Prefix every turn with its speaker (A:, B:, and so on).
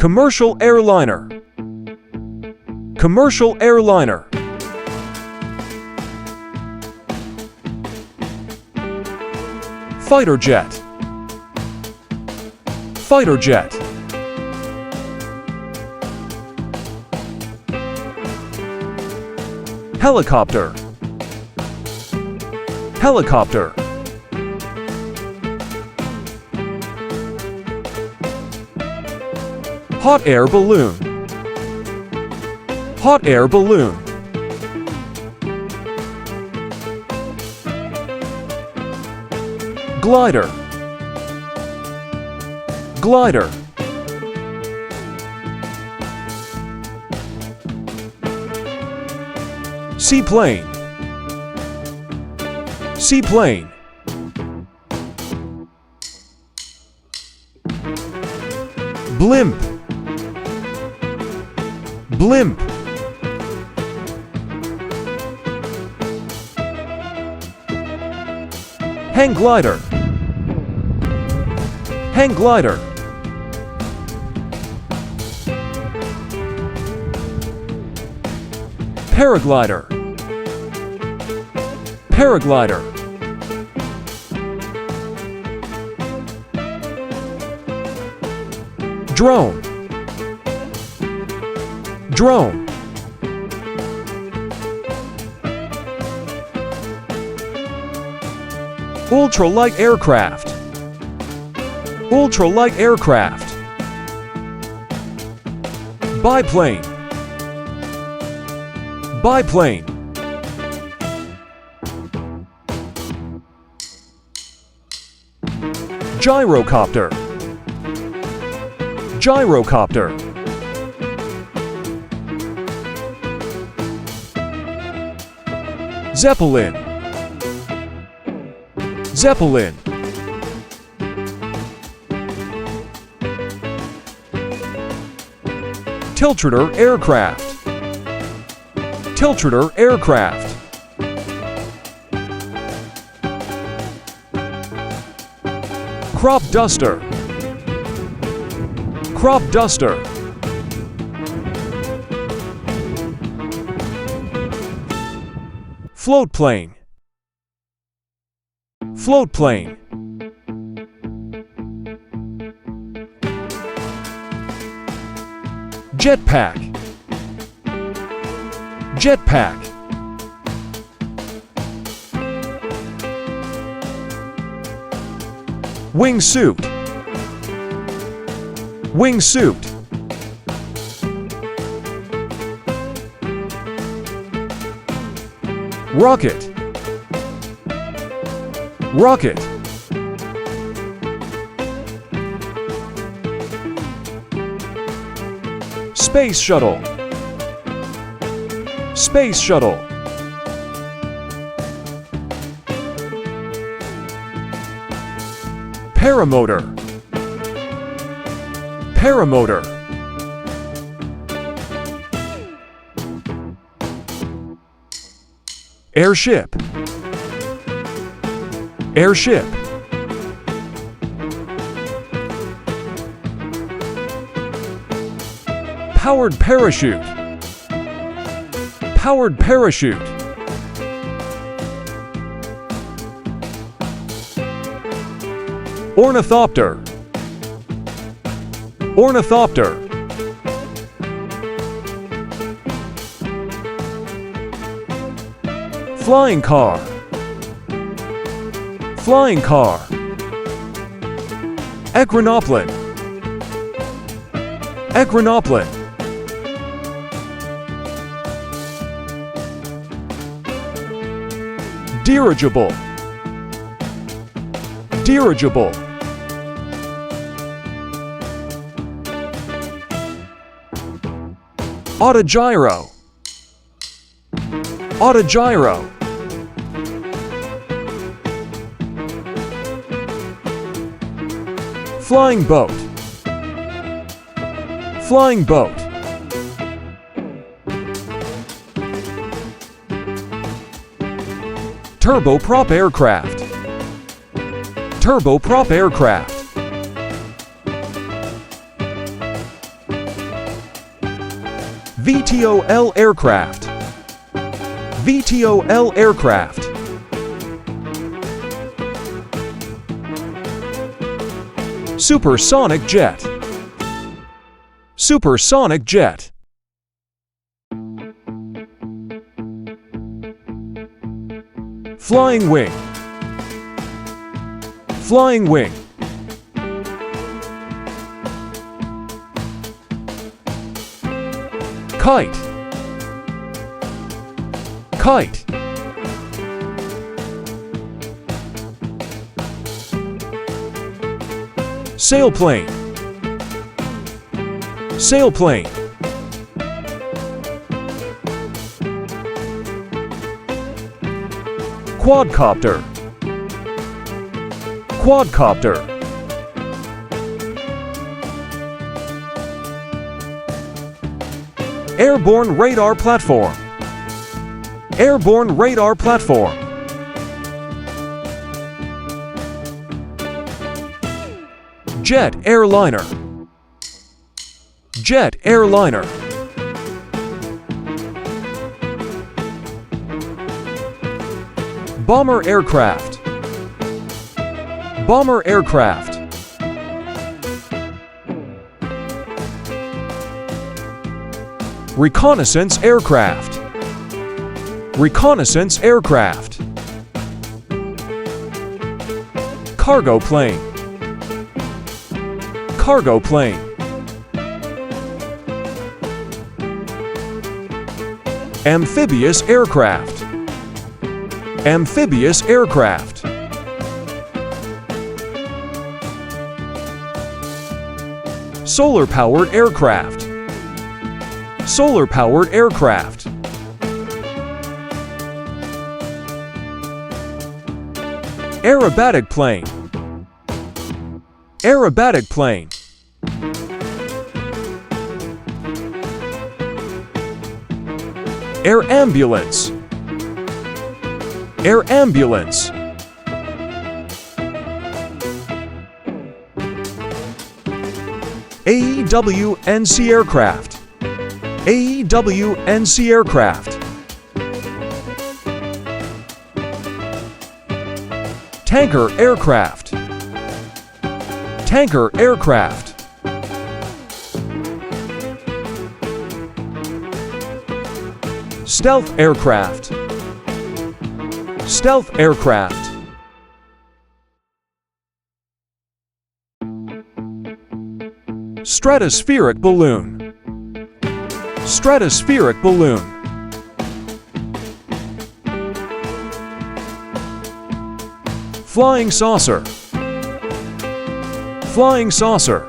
A: Commercial airliner. Commercial airliner. Fighter jet. Fighter jet. Helicopter. Helicopter. Hot air balloon. Hot air balloon. Glider. Glider. Seaplane. Seaplane. Blimp. Blimp. Hang glider. Hang glider. Paraglider. Paraglider. Drone. Drone. Ultralight aircraft. Ultralight aircraft. Biplane. Biplane. Gyrocopter. Gyrocopter. Zeppelin. Zeppelin. Tiltrotor aircraft. Tiltrotor aircraft. Crop duster. Crop duster. Float plane. Float plane. Jetpack. Jetpack. Wingsuit. Wingsuit. Rocket. Rocket. Space shuttle. Space shuttle. Paramotor. Paramotor. Airship. Airship. Powered parachute. Powered parachute. Ornithopter. Ornithopter. Flying car. Flying car. Equinoplane. Equinoplane. Dirigible. Dirigible. Autogyro. Autogyro. Flying boat. Flying boat. Turboprop aircraft. Turboprop aircraft. VTOL aircraft. VTOL aircraft. Supersonic jet. Supersonic jet. Flying wing. Flying wing. Kite. Kite. Sailplane. Sailplane. Quadcopter. Quadcopter. Airborne radar platform. Airborne radar platform. Jet airliner. Jet airliner. Bomber aircraft. Bomber aircraft. Reconnaissance aircraft. Reconnaissance aircraft. Cargo plane. Cargo plane. Amphibious aircraft. Amphibious aircraft. Solar-powered aircraft. Solar-powered aircraft. Aerobatic plane. Aerobatic plane. Air ambulance. Air ambulance. AEW&C aircraft. AEW&C aircraft. Tanker aircraft. Tanker aircraft. Stealth aircraft. Stealth aircraft. Stratospheric balloon. Stratospheric balloon. Flying saucer. Flying saucer.